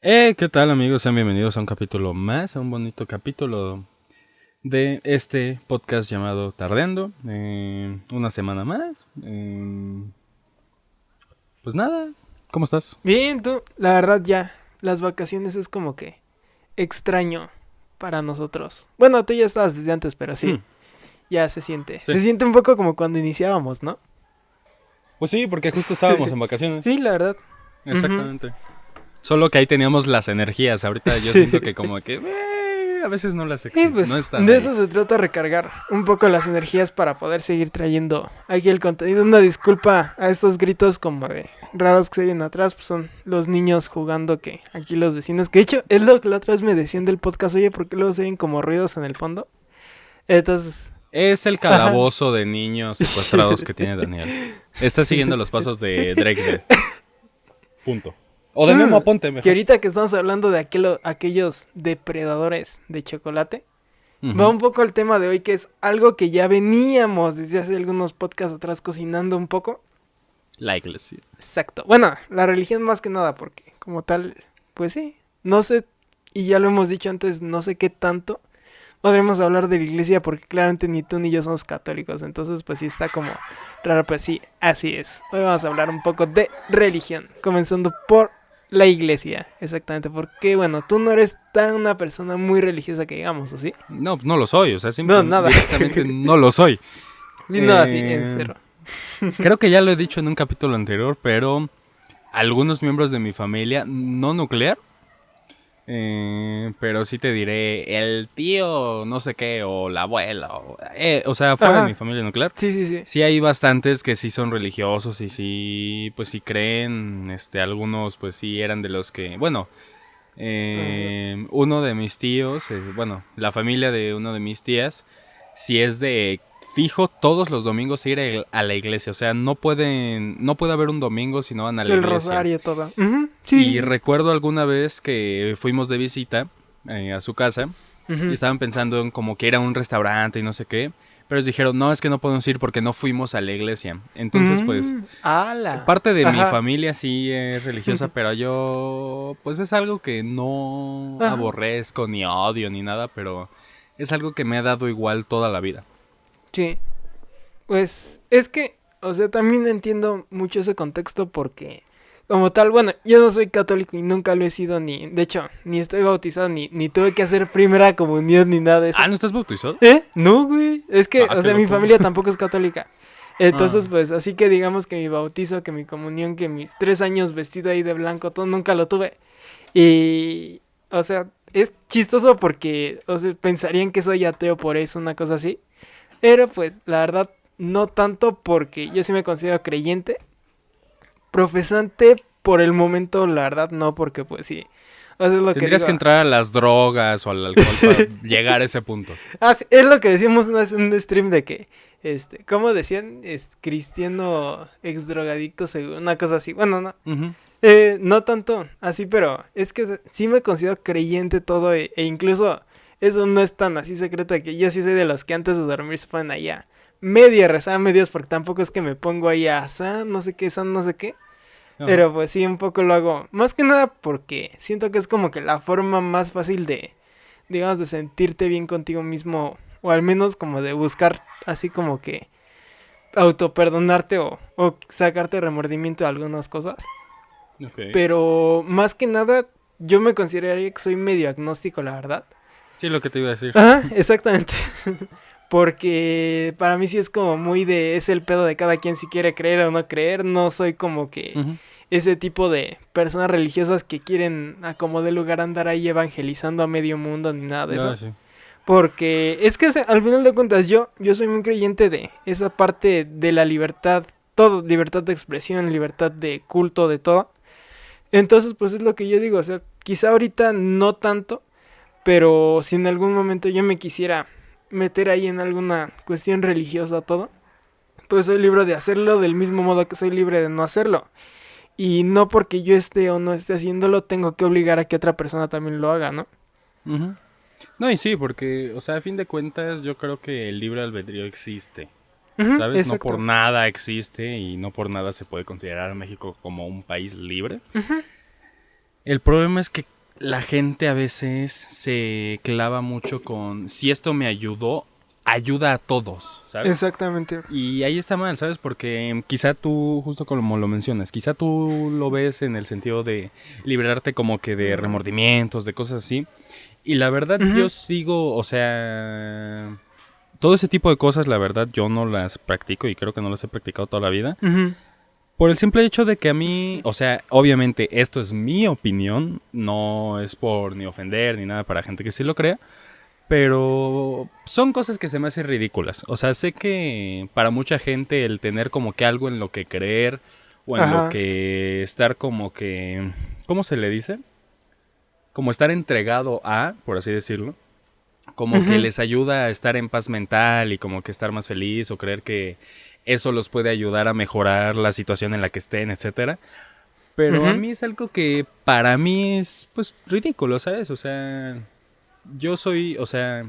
¿Qué tal amigos? Sean bienvenidos a un capítulo más, a un bonito capítulo de este podcast llamado Tardeando. Una semana más. Pues nada, ¿cómo estás? Bien, tú, la verdad ya, las vacaciones es como que extraño para nosotros. Bueno, tú ya estabas desde antes, pero sí, ya se siente. Sí. Se siente un poco como cuando iniciábamos, ¿no? Pues sí, porque justo estábamos en Sí, vacaciones. la verdad. Ujú. Exactamente. Solo que ahí teníamos las energías. Ahorita yo siento que como que a veces Sí, no pues están de ahí. eso se trata, recargar un poco las energías para poder seguir trayendo aquí el contenido. Una disculpa a estos gritos como de raros que se oyen atrás, pues son los niños jugando que aquí los vecinos, que de hecho es lo que la otra vez me decían del podcast, oye, ¿por qué luego se oyen como ruidos en el fondo? Entonces, Es el ajá. calabozo de niños secuestrados que tiene Daniel. Está siguiendo los pasos de Drake. Punto. O de Memo Mm, Aponte, que mejor. ahorita que estamos hablando de aquellos depredadores de chocolate, va Ujú. un poco al tema de hoy, que es algo que ya veníamos desde hace algunos podcasts atrás cocinando un poco. La iglesia. Exacto. Bueno, la religión más que nada, porque como tal, pues sí, no sé, y ya lo hemos dicho antes, no sé qué tanto podremos hablar de la iglesia, porque claramente ni tú ni yo somos católicos, entonces pues sí está como raro, pues sí, así es. Hoy vamos a hablar un poco de religión, comenzando por la iglesia, exactamente, porque bueno, tú no eres tan una persona muy religiosa que digamos, ¿o sí? No, no lo soy, o sea, No, simple, nada. directamente no lo soy. No, así, en Eh, cero. Creo que ya lo he dicho en un capítulo anterior, pero algunos miembros de mi familia, no nuclear, pero sí te diré el tío no sé qué, o la abuela, o sea, fuera de mi Ajá, familia nuclear, sí, sí, sí. sí hay bastantes que sí son religiosos y sí, pues sí creen, algunos pues sí eran de los que, bueno, Ajá. uno de mis tíos, bueno, la familia de uno de mis tías, si es de fijo todos los domingos ir a la iglesia. O sea, no puede haber un domingo si no van a la El iglesia. rosario, todo. Ujú, sí, Y sí, sí. recuerdo alguna vez que fuimos de visita a su casa y Ujú. estaban pensando en como que ir a un restaurante y no sé qué. Pero ellos dijeron, no, es que no podemos ir porque no fuimos a la iglesia. Entonces, pues, Ala. parte de mi Ajá. familia sí es religiosa, pero yo, pues es algo que no Ajá. aborrezco, ni odio, ni nada, pero es algo que me ha dado igual toda la vida. Sí. Pues es que, o sea, también entiendo mucho ese contexto porque, como tal, bueno, yo no soy católico y nunca lo he sido ni, de hecho, ni estoy bautizado ni tuve que hacer primera comunión ni nada de Ah, eso. ¿no estás bautizado? ¿Eh? No, güey. Es que, Ah, o qué sea, mi loco. familia tampoco es católica. Entonces, Ah, pues, así que digamos que mi bautizo, que mi comunión, que mis 3 años vestido ahí de blanco, todo nunca lo tuve. Y, o sea, es chistoso porque, o sea, pensarían que soy ateo por eso, una cosa así. Pero pues la verdad no tanto porque yo sí me considero creyente. Profesante por el momento la verdad no porque pues sí. O sea, es lo que tendrías digo. que entrar a las drogas o al alcohol para llegar a ese punto. Ah, sí, es lo que decíamos una vez en un stream de que, ¿cómo decían? Es cristiano ex drogadicto, una cosa así. Bueno, no. Ujú. No tanto así, pero es que sí me considero creyente todo e incluso eso no es tan así secreto de que yo sí soy de los que antes de dormir se ponen ahí a media rezar, medios, porque tampoco es que me pongo ahí a san, no sé qué, san, no sé qué. Ajá. Pero pues sí, un poco lo hago. Más que nada porque siento que es como que la forma más fácil de, digamos, de sentirte bien contigo mismo. O al menos como de buscar así como que autoperdonarte o sacarte remordimiento de algunas cosas. Ok. Pero más que nada, yo me consideraría que soy medio agnóstico, la verdad. Sí, lo que te iba a decir. Ajá, exactamente. Porque para mí sí es como muy de... Es el pedo de cada quien si quiere creer o no creer. No soy como que Ujú. ese tipo de personas religiosas que quieren a como de lugar andar ahí evangelizando a medio mundo ni nada de No, eso. sí. Porque es que o sea, al final de cuentas yo soy muy creyente de esa parte de la libertad. Todo, libertad de expresión, libertad de culto, de todo. Entonces, pues es lo que yo digo, o sea, quizá ahorita no tanto, pero si en algún momento yo me quisiera meter ahí en alguna cuestión religiosa o todo, pues soy libre de hacerlo del mismo modo que soy libre de no hacerlo. Y no porque yo esté o no esté haciéndolo, tengo que obligar a que otra persona también lo haga, ¿no? Ujú. No, y sí, porque, o sea, a fin de cuentas, yo creo que el libre albedrío existe. Ujú, ¿Sabes? No por exacto. nada existe y no por nada se puede considerar a México como un país libre. Ujú, El problema es que la gente a veces se clava mucho con si esto me ayudó, ayuda a todos, ¿sabes? Exactamente. Y ahí está mal, ¿sabes? Porque quizá tú, justo como lo mencionas, quizá tú lo ves en el sentido de liberarte como que de remordimientos, de cosas así. Y la verdad yo Ujú, sigo, o sea, todo ese tipo de cosas, la verdad yo no las practico y creo que no las he practicado toda la vida. ujú. Por el simple hecho de que a mí, o sea, obviamente esto es mi opinión, no es por ni ofender ni nada para gente que sí lo crea, pero son cosas que se me hacen ridículas. O sea, sé que para mucha gente el tener como que algo en lo que creer o en lo Ajá. que estar como que, ¿cómo se le dice? Como estar entregado a, por así decirlo, como que Ujú, les ayuda a estar en paz mental y como que estar más feliz o creer que eso los puede ayudar a mejorar la situación en la que estén, etcétera. Pero a ujú. mí es algo que para mí es pues ridículo, ¿sabes? O sea, yo soy, o sea,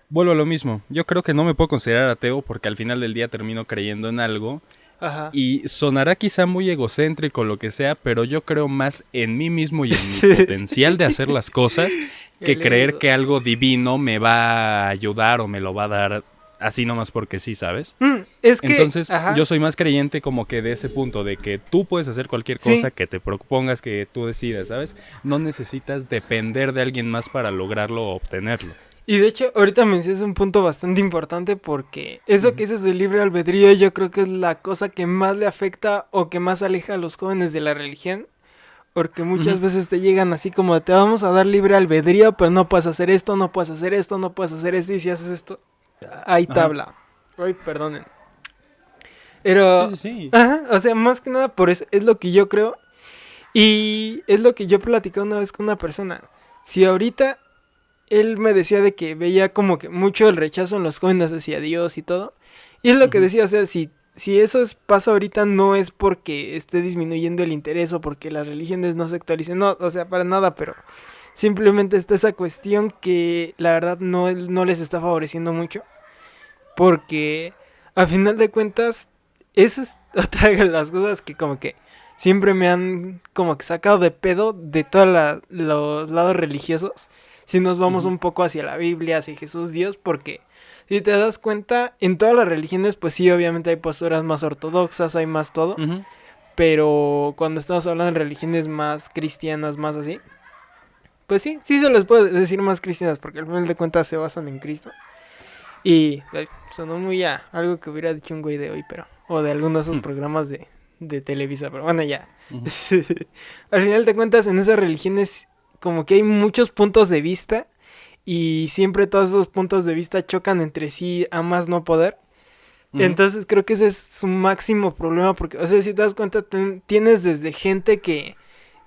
vuelvo a lo mismo. Yo creo que no me puedo considerar ateo porque al final del día termino creyendo en algo. Ajá. Y sonará quizá muy egocéntrico lo que sea, pero yo creo más en mí mismo y en mi potencial de hacer las cosas Qué que creer lindo. que algo divino me va a ayudar o me lo va a dar así nomás porque sí, ¿sabes? Es que, Entonces ajá, yo soy más creyente como que de ese punto, de que tú puedes hacer cualquier cosa sí. que te propongas, que tú decidas, ¿sabes? No necesitas depender de alguien más para lograrlo o obtenerlo. Y de hecho, ahorita mencionas un punto bastante importante porque eso que Ujú, dices del libre albedrío yo creo que es la cosa que más le afecta o que más aleja a los jóvenes de la religión. Porque muchas ujú, veces te llegan así como te vamos a dar libre albedrío, pero no puedes hacer esto, no puedes hacer esto, no puedes hacer esto, y si haces esto, hay ajá. tabla. Ay, perdonen. Sí, Pero, sí, sí. ajá, o sea, más que nada por eso es lo que yo creo. Y es lo que yo platicé una vez con una persona. Si ahorita él me decía de que veía como que mucho el rechazo en los jóvenes hacia Dios y todo. Y es lo que Ujú, decía, o sea, si eso pasa ahorita no es porque esté disminuyendo el interés o porque las religiones no se actualicen, no, o sea, para nada, pero simplemente está esa cuestión que la verdad no les está favoreciendo mucho. Porque a final de cuentas, esa es otra de las cosas que como que siempre me han como que sacado de pedo de todos los lados religiosos. Si nos vamos ujú, un poco hacia la Biblia, hacia Jesús, Dios, porque si te das cuenta, en todas las religiones, pues sí, obviamente hay posturas más ortodoxas, hay más todo. ujú. Pero cuando estamos hablando de religiones más cristianas, más así, pues sí, sí se les puede decir más cristianas, porque al final de cuentas se basan en Cristo. Y ay, sonó muy a algo que hubiera dicho un güey de hoy, pero. O de alguno de esos programas de Televisa, pero bueno, ya. Ujú. Al final de cuentas, en esas religiones, como que hay muchos puntos de vista. Y siempre todos esos puntos de vista chocan entre sí a más no poder. Ujú, Entonces creo que ese es su máximo problema. Porque, o sea, si te das cuenta, tienes desde gente que.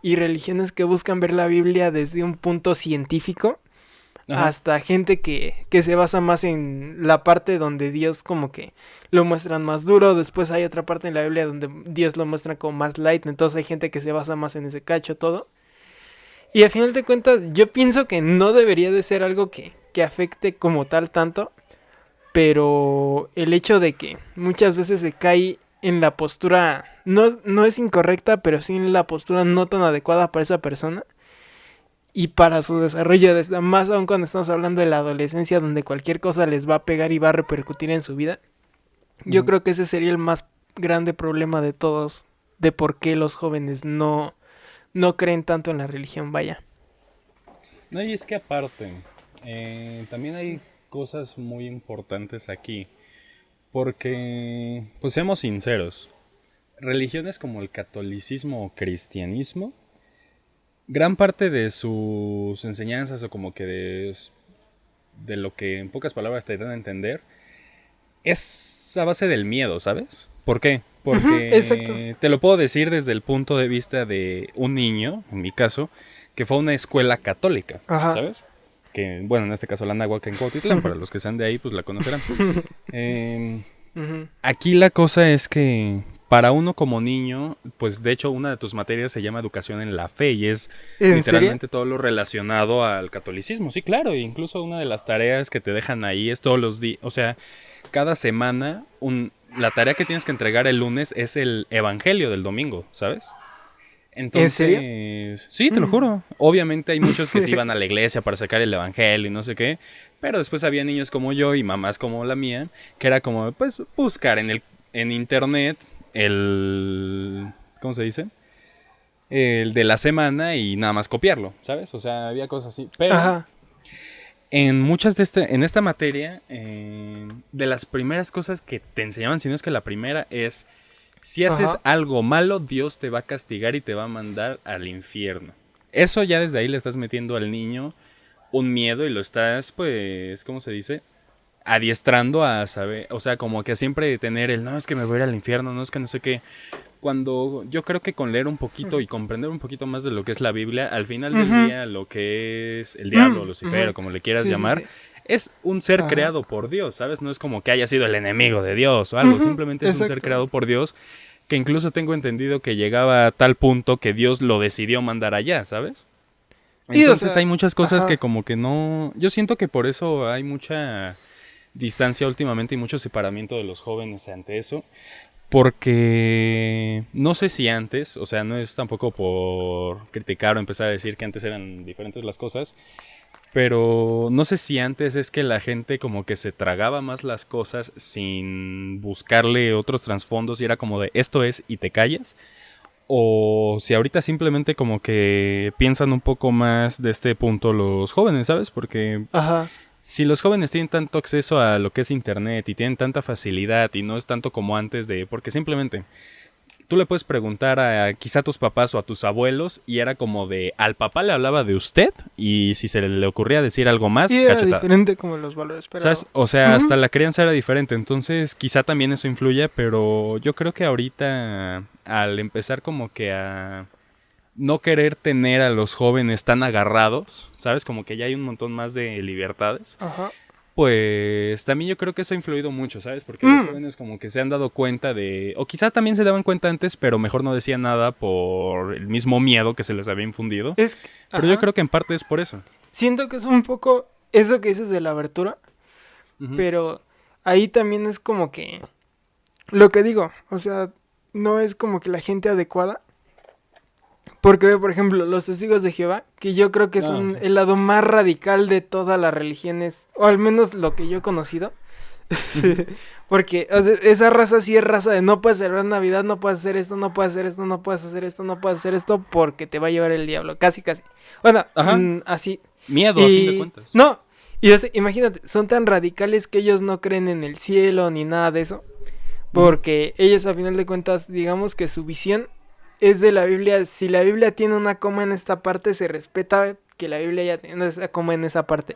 Y religiones que buscan ver la Biblia desde un punto científico ajá. hasta gente que se basa más en la parte donde Dios como que lo muestran más duro, después hay otra parte en la Biblia donde Dios lo muestra como más light, entonces hay gente que se basa más en ese cacho, todo. Y al final de cuentas yo pienso que no debería de ser algo que afecte como tal tanto, pero el hecho de que muchas veces se cae en la postura, no es incorrecta, pero sí en la postura no tan adecuada para esa persona y para su desarrollo, más aún cuando estamos hablando de la adolescencia, donde cualquier cosa les va a pegar y va a repercutir en su vida. Yo Ujú. creo que ese sería el más grande problema de todos, de por qué los jóvenes no creen tanto en la religión, vaya. No, y es que aparte, también hay cosas muy importantes aquí, porque, pues seamos sinceros, religiones como el catolicismo o cristianismo, gran parte de sus enseñanzas o como que de lo que en pocas palabras te dan a entender, es a base del miedo, ¿sabes? ¿Por qué? Ujú, exacto. Porque te lo puedo decir desde el punto de vista de un niño, en mi caso, que fue a una escuela católica, Ajá. ¿sabes? Que, bueno, en este caso la Náhuac en Cuautitlán, para los que sean de ahí, pues la conocerán. Eh, Ujú. Aquí la cosa es que para uno como niño, pues de hecho una de tus materias se llama educación en la fe y es ¿En serio? literalmente todo lo relacionado al catolicismo. Sí, claro, e incluso una de las tareas que te dejan ahí es todos los días, o sea, cada semana la tarea que tienes que entregar el lunes es el evangelio del domingo, ¿sabes? ¿En serio? Entonces, sí, te lo juro. Obviamente hay muchos que sí iban a la iglesia para sacar el evangelio y no sé qué, pero después había niños como yo y mamás como la mía, que era como, pues, buscar en internet ¿cómo se dice? El de la semana y nada más copiarlo, ¿sabes? O sea, había cosas así. Pero Ajá. en esta materia, de las primeras cosas que te enseñaban, si no es que la primera es, si haces Ajá. algo malo, Dios te va a castigar y te va a mandar al infierno. Eso ya desde ahí le estás metiendo al niño un miedo y lo estás, pues, ¿cómo se dice? Adiestrando a saber, o sea, como que siempre tener no, es que me voy a ir al infierno, no es que no sé qué. Cuando yo creo que con leer un poquito y comprender un poquito más de lo que es la Biblia, al final del Ujú. día lo que es el diablo, Lucifer, o Ujú. como le quieras Sí, sí, llamar, sí. es un ser Ajá. creado por Dios, ¿sabes? No es como que haya sido el enemigo de Dios o algo, Ujú. simplemente es un ser Exacto. creado por Dios que incluso tengo entendido que llegaba a tal punto que Dios lo decidió mandar allá, ¿sabes? Y, o Entonces hay sea, muchas cosas que ajá. como que no. Yo siento que por eso hay mucha distancia últimamente y mucho separamiento de los jóvenes ante eso. Porque no sé si antes, o sea, no es tampoco por criticar o empezar a decir que antes eran diferentes las cosas, pero no sé si antes es que la gente como que se tragaba más las cosas sin buscarle otros trasfondos y era como de esto es y te callas. O si ahorita simplemente como que piensan un poco más de este punto los jóvenes, ¿sabes? Porque Ajá. si los jóvenes tienen tanto acceso a lo que es internet y tienen tanta facilidad y no es tanto como antes de... Porque simplemente tú le puedes preguntar a quizá a tus papás o a tus abuelos y era como de al papá le hablaba de usted y si se le ocurría decir algo Y más, era cachetada. diferente como los valores, ¿Sabes? pero... O sea, hasta Ujú. la crianza era diferente, entonces quizá también eso influye, pero yo creo que ahorita al empezar como que a no querer tener a los jóvenes tan agarrados, ¿sabes? Como que ya hay un montón más de libertades. Ajá. Pues también yo creo que eso ha influido mucho, ¿sabes? Porque los Mm. jóvenes como que se han dado cuenta de... O quizá también se daban cuenta antes, pero mejor no decían nada por el mismo miedo que se les había infundido. Es que... Pero yo Ajá. creo que en parte es por eso. Siento que es un poco eso que dices de la abertura, Ujú, pero ahí también es como que... Lo que digo, o sea, no es como que la gente adecuada. Porque, por ejemplo, los testigos de Jehová, que yo creo que no, son el lado más radical de todas las religiones, o al menos lo que yo he conocido. ujú, Porque o sea, esa raza sí es raza de no puedes celebrar Navidad, no puedes hacer esto, no puedes hacer esto, no puedes hacer esto, no puedes hacer esto, porque te va a llevar el diablo, casi, casi. Bueno, ajá, así. miedo a fin de Y cuentas. no, y o sea, imagínate, son tan radicales que ellos no creen en el cielo ni nada de eso. Ujú, Porque ellos a final de cuentas, digamos que su visión es de la Biblia. Si la Biblia tiene una coma en esta parte, se respeta que la Biblia ya tiene esa coma en esa parte.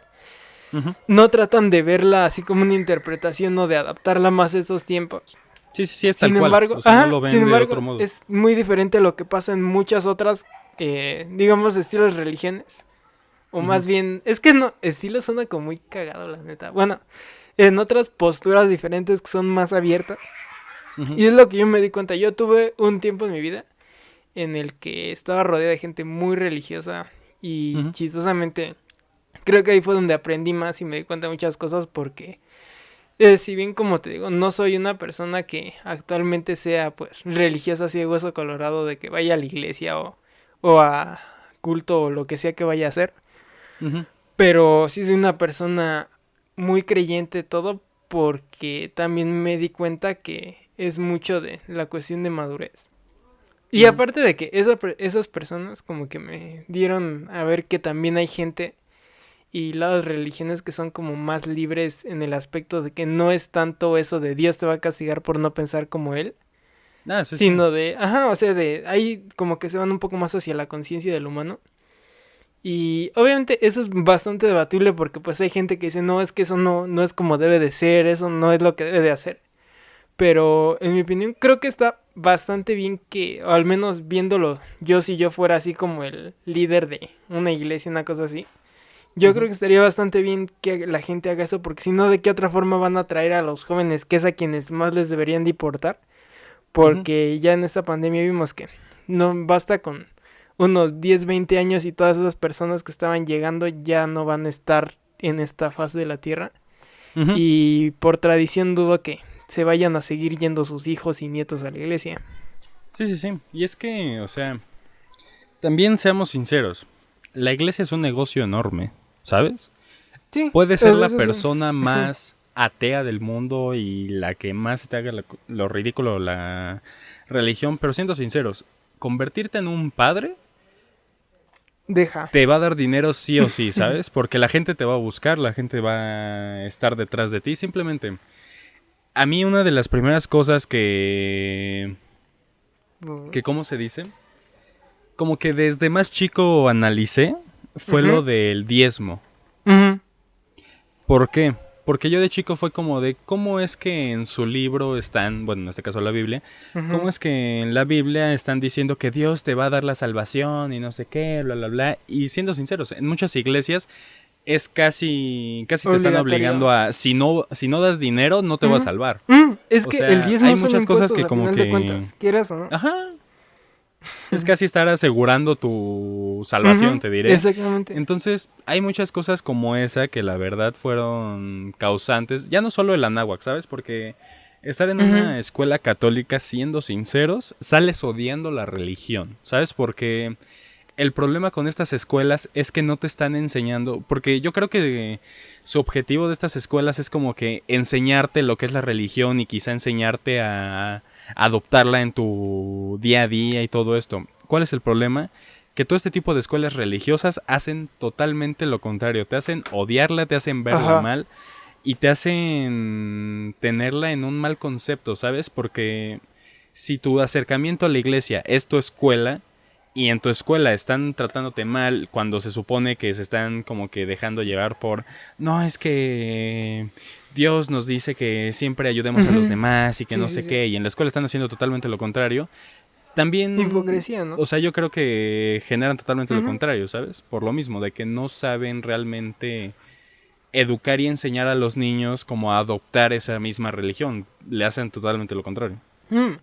ujú. No tratan de verla así como una interpretación o de adaptarla más a estos tiempos. Sí, sí, sí, es tal cual. O sea, no lo Sin ven de embargo, otro modo. es muy diferente a lo que pasa en muchas otras, digamos, estilos religiones. O Ujú, más bien, es que no, estilo suena como muy cagado, la neta. Bueno, en otras posturas diferentes que son más abiertas. ujú, Y es lo que yo me di cuenta. Yo tuve un tiempo en mi vida en el que estaba rodeada de gente muy religiosa y ujú. chistosamente creo que ahí fue donde aprendí más y me di cuenta de muchas cosas porque si bien como te digo, no soy una persona que actualmente sea pues religiosa así de hueso colorado de que vaya a la iglesia o a culto o lo que sea que vaya a hacer, Ujú, pero sí soy una persona muy creyente de todo porque también me di cuenta que es mucho de la cuestión de madurez. Y ujú. aparte de que esas personas como que me dieron a ver que también hay gente y las religiones que son como más libres en el aspecto de que no es tanto eso de Dios te va a castigar por no pensar como él, Ah, sí, sí. sino de, ajá, o sea, de ahí como que se van un poco más hacia la conciencia del humano. Y obviamente eso es bastante debatible porque pues hay gente que dice, no, es que eso no es como debe de ser, eso no es lo que debe de hacer. Pero en mi opinión creo que está bastante bien que, o al menos viéndolo, yo si yo fuera así como el líder de una iglesia, una cosa así, yo creo Ujú, que estaría bastante bien que la gente haga eso, porque si no, ¿de qué otra forma van a atraer a los jóvenes, que es a quienes más les deberían de importar? ujú. Porque ya en esta pandemia vimos que no basta con unos 10 20 años y todas esas personas que estaban llegando ya no van a estar en esta faz de la Tierra. Ujú. Y por tradición dudo que se vayan a seguir yendo sus hijos y nietos a la iglesia. Sí, sí, sí. Y es que, o sea, también seamos sinceros, la iglesia es un negocio enorme, ¿sabes? Sí, Puede ser la eso sí. persona más atea del mundo y la que más te haga lo ridículo la religión, pero siendo sinceros, convertirte en un padre Deja. te va a dar dinero sí o sí, ¿sabes? Porque la gente te va a buscar, la gente va a estar detrás de ti, simplemente. A mí una de las primeras cosas que ¿cómo se dice? Como que desde más chico analicé fue Ujú, lo del diezmo. ujú, ¿Por qué? Porque yo de chico fue como de cómo es que en su libro están, bueno, en este caso la Biblia, cómo ujú. es que en la Biblia están diciendo que Dios te va a dar la salvación y no sé qué, bla, bla, bla. Y siendo sinceros, en muchas iglesias es casi te están Obligatorio. obligando a, si no das dinero, no te va a Ujú, salvar. Es O que el sea, hay diezmo son muchas cosas impuestos que a como final de que... cuentas, quieras o no. Ajá, es casi estar asegurando tu salvación, Ujú, te diré. exactamente. Entonces, hay muchas cosas como esa que la verdad fueron causantes, ya no solo el Anáhuac, ¿sabes? Porque estar en Ujú, una escuela católica, siendo sinceros, sales odiando la religión, ¿sabes? Porque el problema con estas escuelas es que no te están enseñando, porque yo creo que su objetivo de estas escuelas es como que enseñarte lo que es la religión y quizá enseñarte a adoptarla en tu día a día y todo esto. ¿Cuál es el problema? Que todo este tipo de escuelas religiosas hacen totalmente lo contrario, te hacen odiarla, te hacen verla ajá, mal y te hacen tenerla en un mal concepto, ¿sabes? Porque si tu acercamiento a la iglesia es tu escuela, y en tu escuela están tratándote mal cuando se supone que se están como que dejando llevar por, no, es que Dios nos dice que siempre ayudemos a los ujú. demás y que Sí, no sí, sé sí. qué, y en la escuela están haciendo totalmente lo contrario, también, Hipocresía, ¿no? o sea, yo creo que generan totalmente lo Ujú. contrario, ¿sabes? Por lo mismo, de que no saben realmente educar y enseñar a los niños como a adoptar esa misma religión, le hacen totalmente lo contrario. Mm.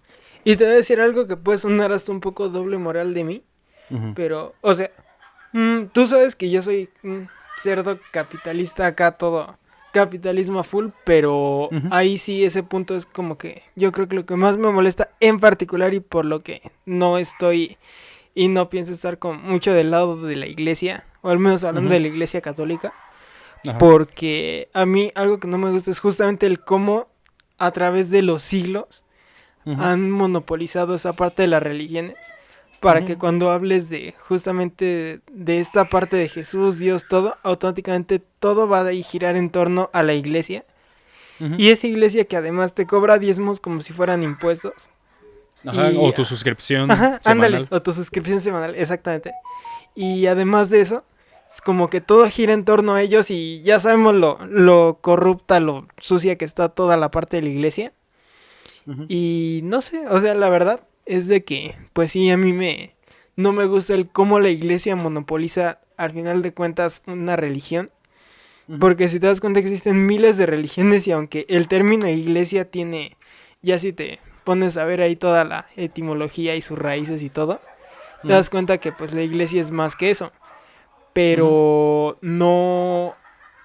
Y te voy a decir algo que puede sonar hasta un poco doble moral de mí, Ujú, pero, o sea, tú sabes que yo soy un cerdo capitalista acá, todo capitalismo a full, pero ujú, ahí sí ese punto es como que yo creo que lo que más me molesta en particular y por lo que no estoy y no pienso estar con mucho del lado de la iglesia, o al menos hablando ujú, de la iglesia católica, ajá, porque a mí algo que no me gusta es justamente el cómo a través de los siglos ujú, han monopolizado esa parte de las religiones para que ujú, cuando hables de justamente de esta parte de Jesús, Dios, todo, automáticamente todo va a girar en torno a la iglesia. ujú. Y esa iglesia que además te cobra diezmos como si fueran impuestos. Ajá, Y, o tu suscripción ajá, ándale, semanal. o tu suscripción semanal, exactamente. Y además de eso, es como que todo gira en torno a ellos y ya sabemos lo corrupta, lo sucia que está toda la parte de la iglesia. Ujú, Y no sé, o sea, la verdad es de que, pues sí, a mí no me gusta el cómo la iglesia monopoliza al final de cuentas una religión. ujú, Porque si te das cuenta existen miles de religiones y aunque el término iglesia tiene, ya si te pones a ver ahí toda la etimología y sus raíces y todo, te ujú, das cuenta que pues la iglesia es más que eso. ujú. Pero no,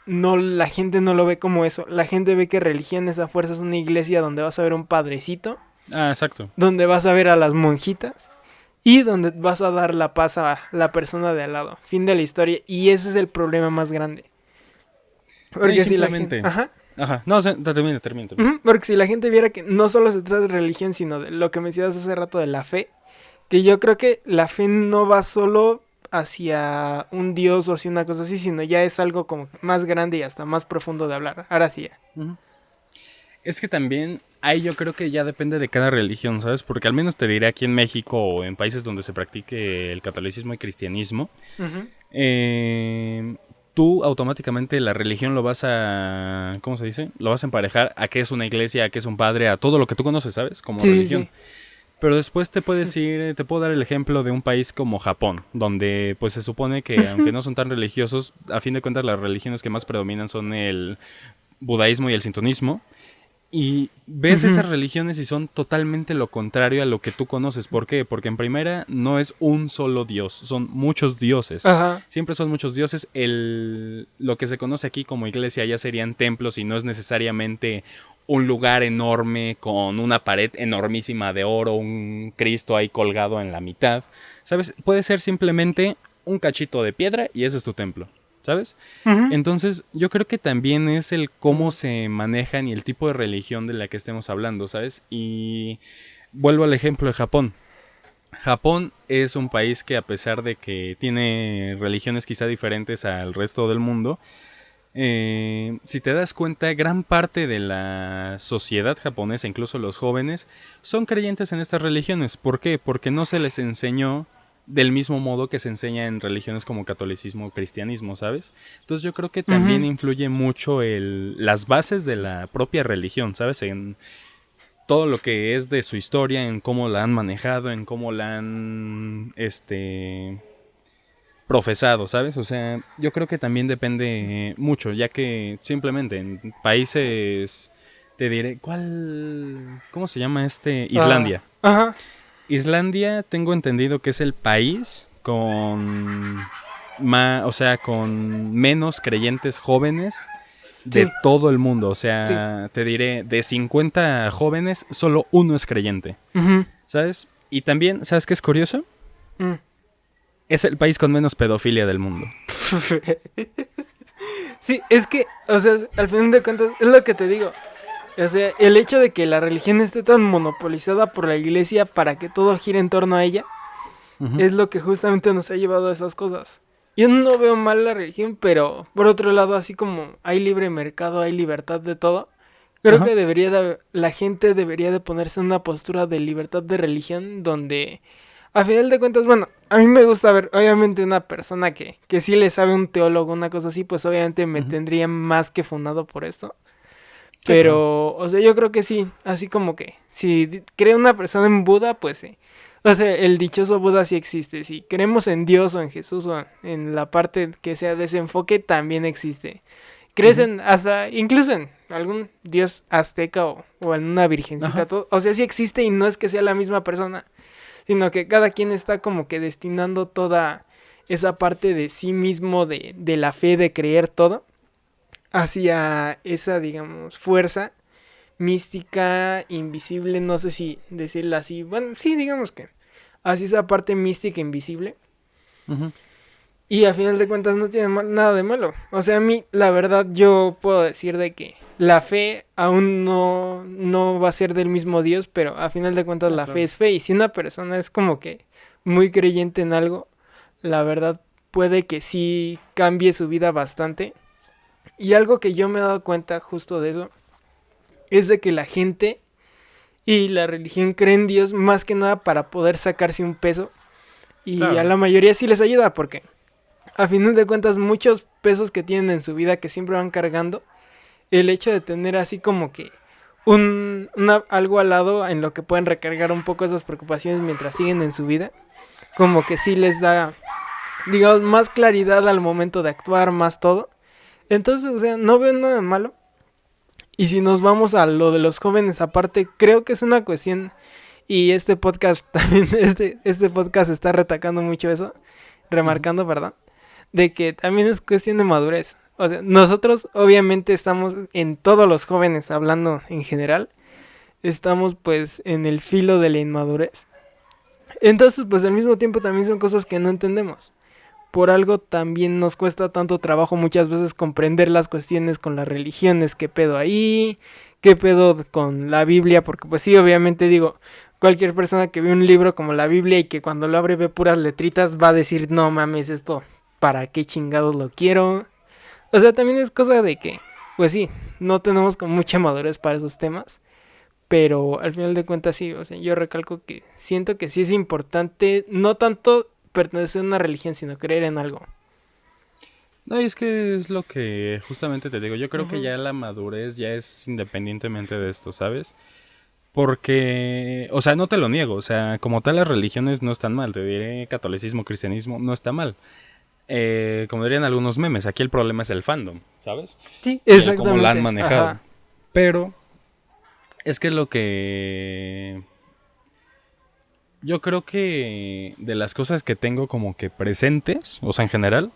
la gente no lo ve como eso. La gente ve que religión es a fuerzas una iglesia donde vas a ver un padrecito, Ah, exacto. donde vas a ver a las monjitas y donde vas a dar la paz a la persona de al lado. Fin de la historia. Y ese es el problema más grande. No, y Porque si la gente... simplemente. Ajá. Ajá, no, termina. Porque si la gente viera que no solo se trata de religión, sino de lo que mencionas hace rato de la fe, que yo creo que la fe no va solo hacia un dios o hacia una cosa así, sino ya es algo como más grande y hasta más profundo de hablar. Ahora sí. Ya. Ujú. Es que también ahí yo creo que ya depende de cada religión, ¿sabes? Porque al menos te diré aquí en México o en países donde se practique el catolicismo y cristianismo, Ujú. eh, tú automáticamente la religión lo vas a, ¿cómo se dice? Lo vas a emparejar a qué es una iglesia, a qué es un padre, a todo lo que tú conoces, ¿sabes? Como Sí, sí, religión. sí. Pero después te puedes ir, te puedo dar el ejemplo de un país como Japón, donde pues se supone que aunque no son tan religiosos, a fin de cuentas las religiones que más predominan son el budaísmo y el sintoísmo. Y ves Ujú. esas religiones y son totalmente lo contrario a lo que tú conoces. ¿Por qué? Porque en primera no es un solo dios, son muchos dioses. Ajá. Siempre son muchos dioses. Lo que se conoce aquí como iglesia ya serían templos y no es necesariamente un lugar enorme con una pared enormísima de oro, un Cristo ahí colgado en la mitad. ¿Sabes? Puede ser simplemente un cachito de piedra y ese es tu templo. ¿Sabes? Ujú. Entonces, yo creo que también es el cómo se manejan y el tipo de religión de la que estemos hablando, ¿sabes? Y vuelvo al ejemplo de Japón. Japón es un país que a pesar de que tiene religiones quizá diferentes al resto del mundo, si te das cuenta, gran parte de la sociedad japonesa, incluso los jóvenes, son creyentes en estas religiones. ¿Por qué? Porque no se les enseñó del mismo modo que se enseña en religiones como catolicismo o cristianismo, ¿sabes? Entonces yo creo que también Ujú. influye mucho las bases de la propia religión, ¿sabes? En todo lo que es de su historia, en cómo la han manejado, en cómo la han, profesado, ¿sabes? O sea, yo creo que también depende mucho, ya que simplemente en países, te diré, ¿cómo se llama Ah, Islandia. ajá. Islandia tengo entendido que es el país con o sea, con menos creyentes jóvenes de Sí, todo el mundo. O sí. sea, te diré, de 50 jóvenes, solo uno es creyente. Ujú. ¿Sabes? Y también, ¿sabes qué es curioso? Mm. Es el país con menos pedofilia del mundo. Sí, es que, o sea, al final de cuentas, es lo que te digo. O sea, el hecho de que la religión esté tan monopolizada por la iglesia para que todo gire en torno a ella, Ujú. es lo que justamente nos ha llevado a esas cosas. Yo no veo mal la religión, pero por otro lado, así como hay libre mercado, hay libertad de todo, creo Ajá. que la gente debería de ponerse en una postura de libertad de religión donde, a final de cuentas, bueno, a mí me gusta ver, obviamente una persona que sí le sabe un teólogo, una cosa así, pues obviamente me Ujú. tendría más que fundado por esto. Sí, claro. Pero, o sea, yo creo que sí, así como que, si cree una persona en Buda, pues sí. O sea, el dichoso Buda sí existe. Si creemos en Dios o en Jesús o en la parte que sea de ese enfoque, también existe. Crees Ujú. en, hasta, incluso en algún dios azteca o en una virgencita, Ajá. todo. O sea, sí existe y no es que sea la misma persona, sino que cada quien está como que destinando toda esa parte de sí mismo, de la fe, de creer todo, hacia esa, digamos, fuerza mística, invisible, no sé si decirla así. Bueno, sí, digamos que así esa parte mística invisible. Ujú. Y a final de cuentas no tiene nada de malo. O sea, a mí, la verdad, yo puedo decir de que la fe aún no va a ser del mismo Dios, pero a final de cuentas Ah, la fe claro. es fe. Y si una persona es como que muy creyente en algo, la verdad puede que sí cambie su vida bastante. Y algo que yo me he dado cuenta justo de eso es de que la gente y la religión cree en Dios más que nada para poder sacarse un peso. Y a Claro. la mayoría sí les ayuda porque a final de cuentas muchos pesos que tienen en su vida que siempre van cargando, el hecho de tener así como que algo al lado en lo que pueden recargar un poco esas preocupaciones mientras siguen en su vida, como que sí les da, digamos, más claridad al momento de actuar, más todo. Entonces, o sea, no veo nada malo. Y si nos vamos a lo de los jóvenes aparte, creo que es una cuestión. Y este podcast también, este podcast está retacando mucho eso, Ujú. remarcando, ¿verdad? De que también es cuestión de madurez. O sea, nosotros obviamente estamos en todos los jóvenes, hablando en general, estamos pues en el filo de la inmadurez. Entonces, pues al mismo tiempo también son cosas que no entendemos. Por algo también nos cuesta tanto trabajo muchas veces comprender las cuestiones con las religiones, qué pedo ahí, qué pedo con la Biblia, porque pues sí, obviamente digo, cualquier persona que ve un libro como la Biblia y que cuando lo abre ve puras letritas va a decir, no mames, esto, ¿para qué chingados lo quiero? O sea, también es cosa de que, pues sí, no tenemos con mucha madurez para esos temas, pero al final de cuentas sí, o sea, yo recalco que siento que sí es importante, no tanto pertenecer a una religión, sino creer en algo. No, y es que es lo que justamente te digo. Yo creo que Ujú. ya la madurez ya es independientemente de esto, ¿sabes? Porque, o sea, no te lo niego. O sea, como tal, las religiones no están mal. Te diré catolicismo, cristianismo, no está mal. Como dirían algunos memes, aquí el problema es el fandom, ¿sabes? Sí, Y el cómo la han exactamente. manejado. Ajá. Pero Es que es lo que... Yo creo que de las cosas que tengo como que presentes, o sea, en general,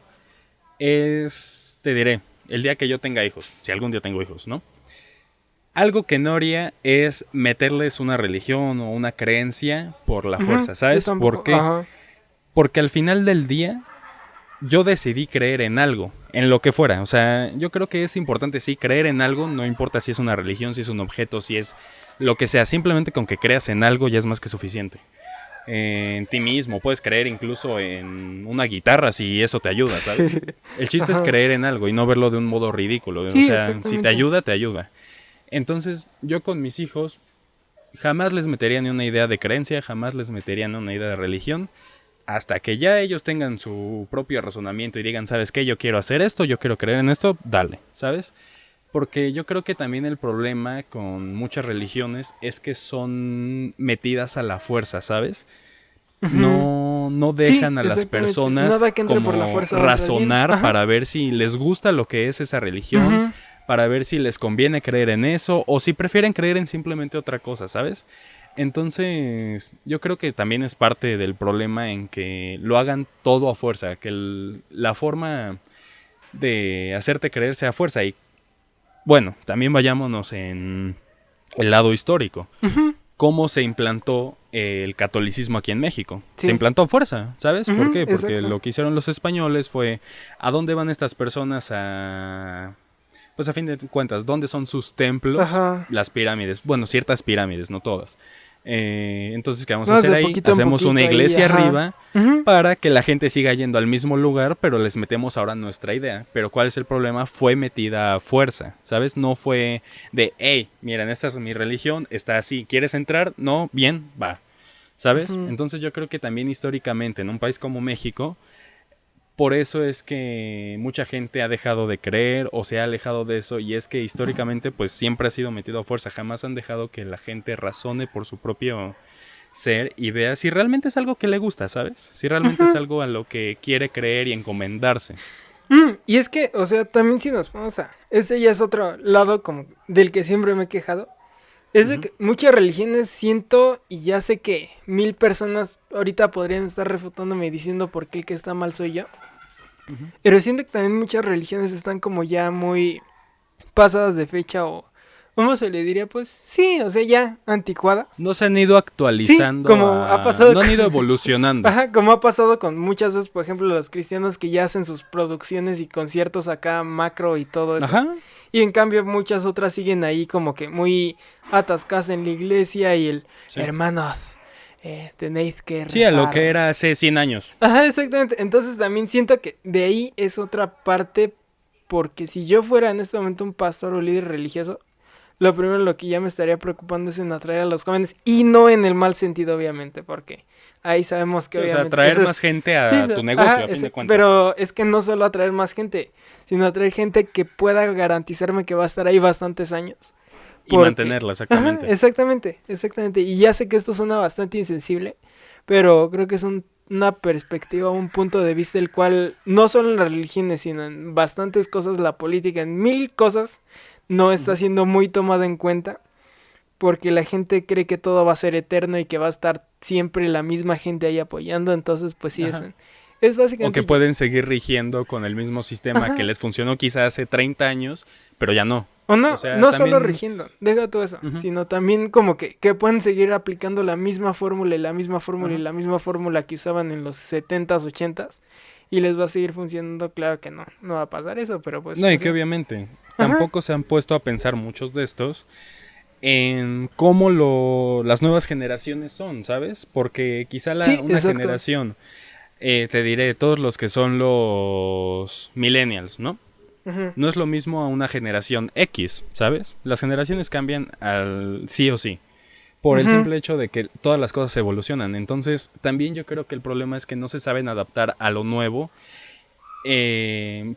es, te diré, el día que yo tenga hijos, si algún día tengo hijos, ¿no? Algo que no haría es meterles una religión o una creencia por la Ujú, fuerza, yo ¿sabes? ¿Por tampoco, qué? ajá. Porque al final del día yo decidí creer en algo, en lo que fuera. O sea, yo creo que es importante sí creer en algo, no importa si es una religión, si es un objeto, si es lo que sea. Simplemente con que creas en algo ya es más que suficiente. En ti mismo, puedes creer incluso en una guitarra si eso te ayuda, ¿sabes? El chiste es Ajá. creer en algo y no verlo de un modo ridículo. O Sí, sea, si te exactamente. ayuda, te ayuda. Entonces, yo con mis hijos jamás les metería ni una idea de creencia, jamás les metería ni una idea de religión, hasta que ya ellos tengan su propio razonamiento y digan, ¿sabes qué? Yo quiero hacer esto, yo quiero creer en esto, dale, ¿sabes? Porque yo creo que también el problema con muchas religiones es que son metidas a la fuerza, ¿sabes? Ujú. No Sí, dejan a las exactamente. personas Nada que entre por la como fuerza va a entrar bien. razonar Ajá. para ver si les gusta lo que es esa religión, Ujú. para ver si les conviene creer en eso o si prefieren creer en simplemente otra cosa, ¿sabes? Entonces, yo creo que también es parte del problema en que lo hagan todo a fuerza, que la forma de hacerte creer sea a fuerza. Y bueno, también vayámonos en el lado histórico. Ujú. ¿Cómo se implantó el catolicismo aquí en México? Se Sí. implantó a fuerza, ¿sabes? ¿Por Ujú, qué? Porque exacto. lo que hicieron los españoles fue, ¿a dónde van estas personas a... Pues a fin de cuentas, ¿dónde son sus templos? Ajá. Las pirámides. Bueno, ciertas pirámides, no todas. Entonces, ¿qué vamos a Más hacer de ahí? poquito en Hacemos una poquito ahí, iglesia ajá. arriba Ujú. para que la gente siga yendo al mismo lugar, pero les metemos ahora nuestra idea. Pero ¿cuál es el problema? Fue metida a fuerza, ¿sabes? No fue de, hey, miren, esta es mi religión, está así, ¿quieres entrar? No, bien, va, ¿sabes? Ujú. Entonces yo creo que también históricamente en un país como México, por eso es que mucha gente ha dejado de creer o se ha alejado de eso, y es que históricamente pues siempre ha sido metido a fuerza, jamás han dejado que la gente razone por su propio ser y vea si realmente es algo que le gusta, ¿sabes? Si realmente es Ujú. algo a lo que quiere creer y encomendarse. Y es que, o sea, también si nos vamos a... Este ya es otro lado como del que siempre me he quejado. Es de Ujú, que muchas religiones siento, y ya sé que 1000 personas ahorita podrían estar refutándome y diciendo por qué el que está mal soy yo. ujú. Pero siento que también muchas religiones están como ya muy pasadas de fecha o... ¿Cómo se le diría? Pues sí, o sea, ya anticuadas. No se han ido Sí, actualizando como ha a... pasado No han ido con... evolucionando. Ajá, como ha pasado con muchas veces, por ejemplo, los cristianos que ya hacen sus producciones y conciertos acá macro y todo eso. Ajá. Y en cambio muchas otras siguen ahí como que muy atascadas en la iglesia y el Sí. hermanos, tenéis que Sí, a lo que rezar. era hace 100 años. Ajá, exactamente. Entonces también siento que de ahí es otra parte porque si yo fuera en este momento un pastor o líder religioso, lo primero en lo que ya me estaría preocupando es en atraer a los jóvenes y no en el mal sentido obviamente porque ahí sabemos que Sí, o sea, obviamente traer eso más es... gente Sí, a no, tu ajá, negocio, a fin de cuentas. pero es que no solo atraer más gente, sino atraer gente que pueda garantizarme que va a estar ahí bastantes años. Y Porque, mantenerla, ajá, exactamente. exactamente, exactamente. Y ya sé que esto suena bastante insensible, pero creo que es una perspectiva, un punto de vista el cual no solo en las religiones, sino en bastantes cosas, la política, en 1000 cosas, no está Ujú. siendo muy tomado en cuenta. Porque la gente cree que todo va a ser eterno y que va a estar siempre la misma gente ahí apoyando. Entonces, pues sí, Ajá. es O que básicamente... pueden seguir rigiendo con el mismo sistema que Ajá. les funcionó quizá hace 30 años, pero ya no. O O no, sea, no solo también... rigiendo, deja todo eso, Ujú, sino también como que pueden seguir aplicando la misma fórmula y la misma fórmula y ajá. la misma fórmula que usaban en los 70s, 80s y les va a seguir funcionando, claro que no, no va a pasar eso, pero pues, No, o y que sea, obviamente ajá, tampoco se han puesto a pensar muchos de estos en cómo las nuevas generaciones son, ¿sabes? Porque quizá sí, una exacto, generación, te diré, todos los que son los millennials, ¿no? ujú, No es lo mismo a una generación X, ¿sabes? Las generaciones cambian al sí o sí, por el ujú, simple hecho de que todas las cosas evolucionan. Entonces, también yo creo que el problema es que no se saben adaptar a lo nuevo